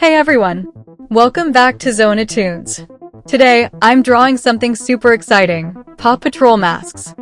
Hey everyone! Welcome back to Zoonitoons. Today, I'm drawing something super exciting, Paw Patrol masks.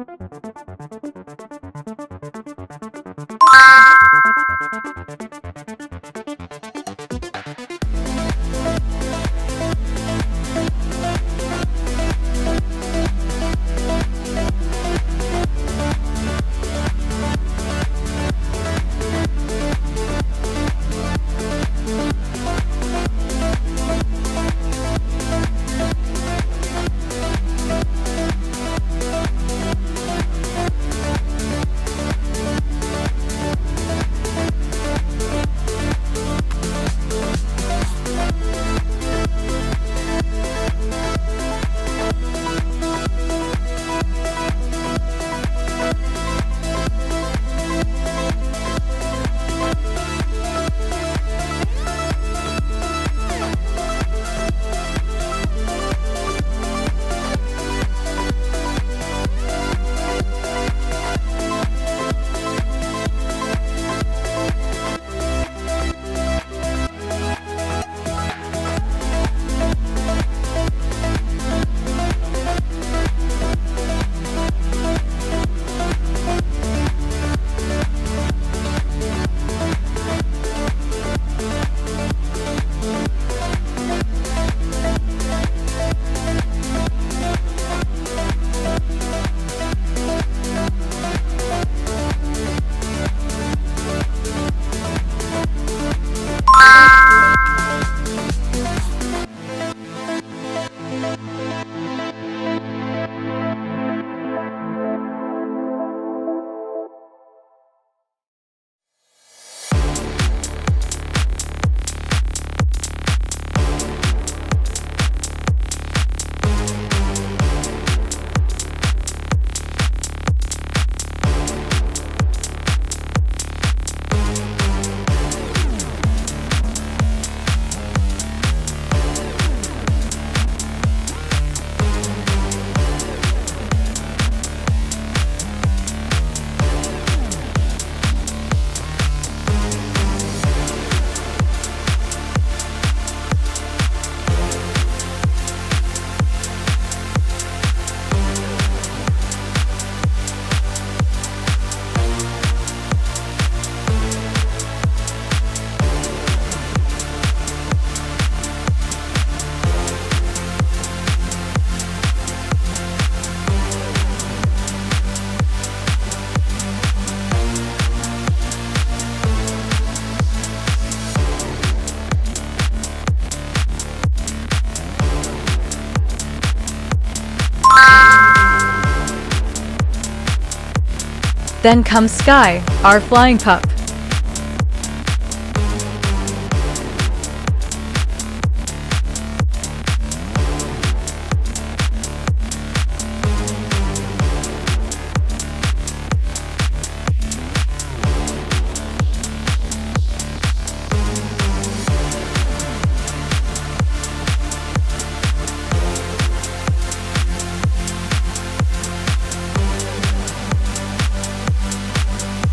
Then comes Skye, our flying pup.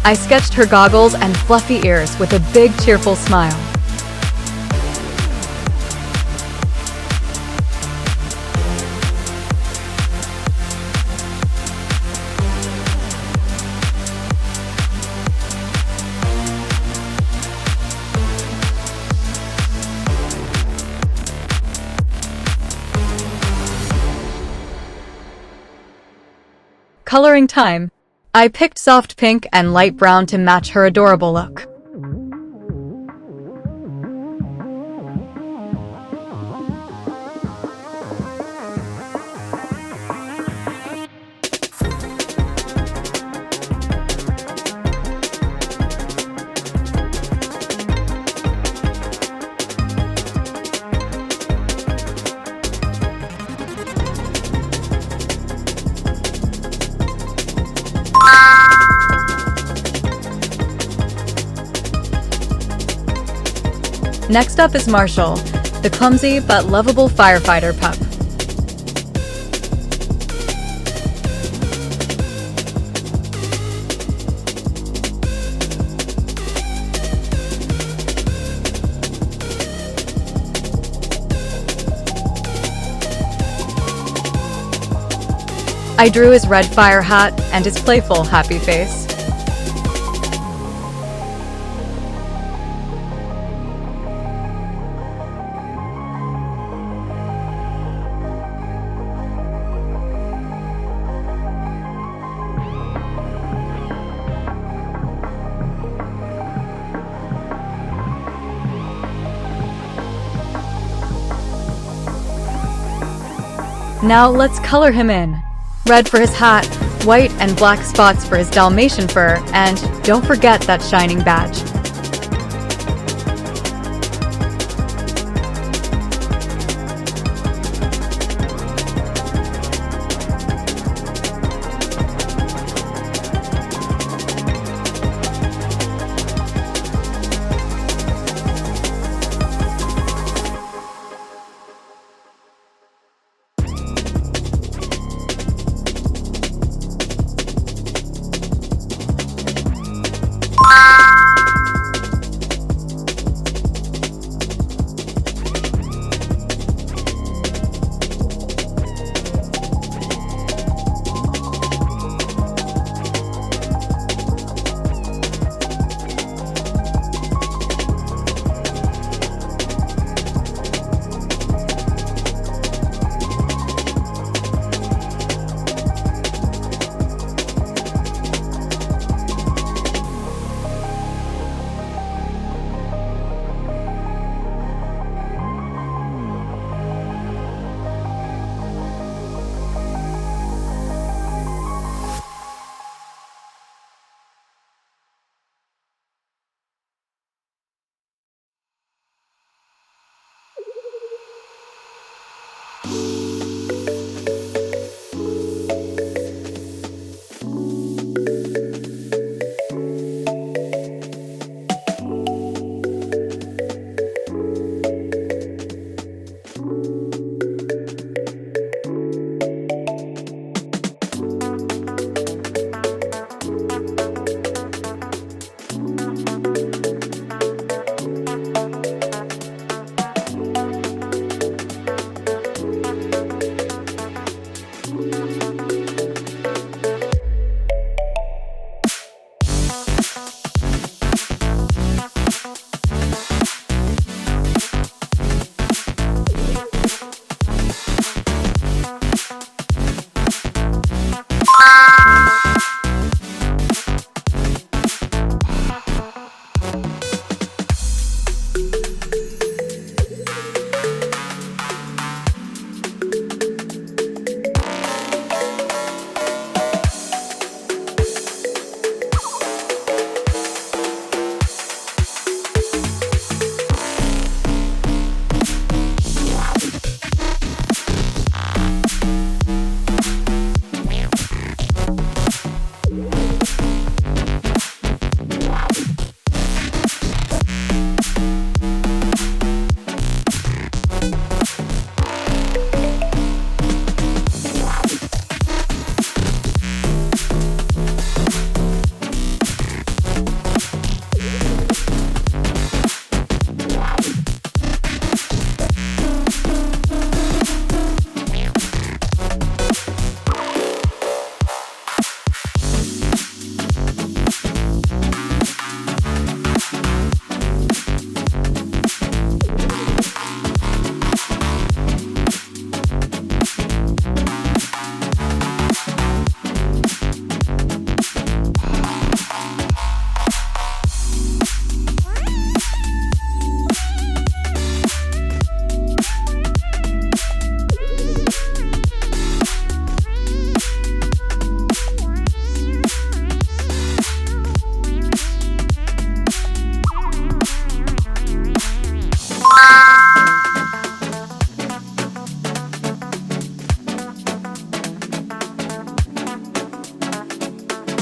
I sketched her goggles and fluffy ears with a big cheerful smile. Coloring time. I picked soft pink and light brown to match her adorable look. Next up is Marshall, the clumsy but lovable firefighter pup. I drew his red fire hat and his playful, happy face. Now let's color him in. Red for his hat, white and black spots for his Dalmatian fur, and don't forget that shining badge.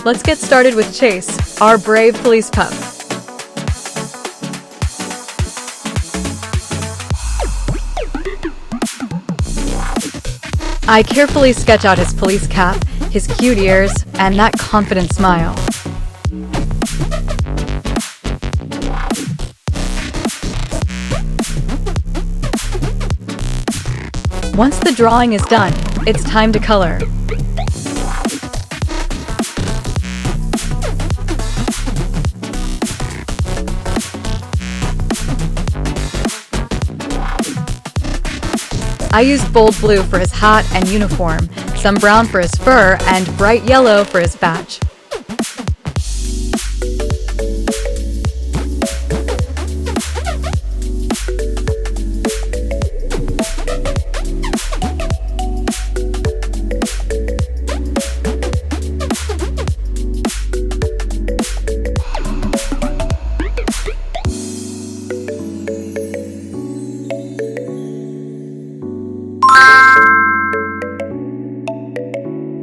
Let's get started with Chase, our brave police pup. I carefully sketch out his police cap, his cute ears, and that confident smile. Once the drawing is done, it's time to color. I used bold blue for his hat and uniform, some brown for his fur, and bright yellow for his badge.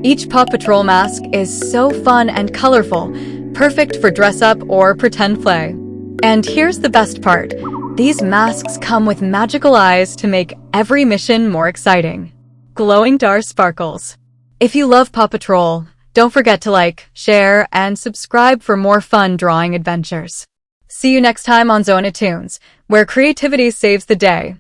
Each Paw Patrol mask is so fun and colorful, perfect for dress-up or pretend play. And here's the best part. These masks come with magical eyes to make every mission more exciting. Glowing star sparkles. If you love Paw Patrol, don't forget to like, share, and subscribe for more fun drawing adventures. See you next time on Zoonitoons, where creativity saves the day.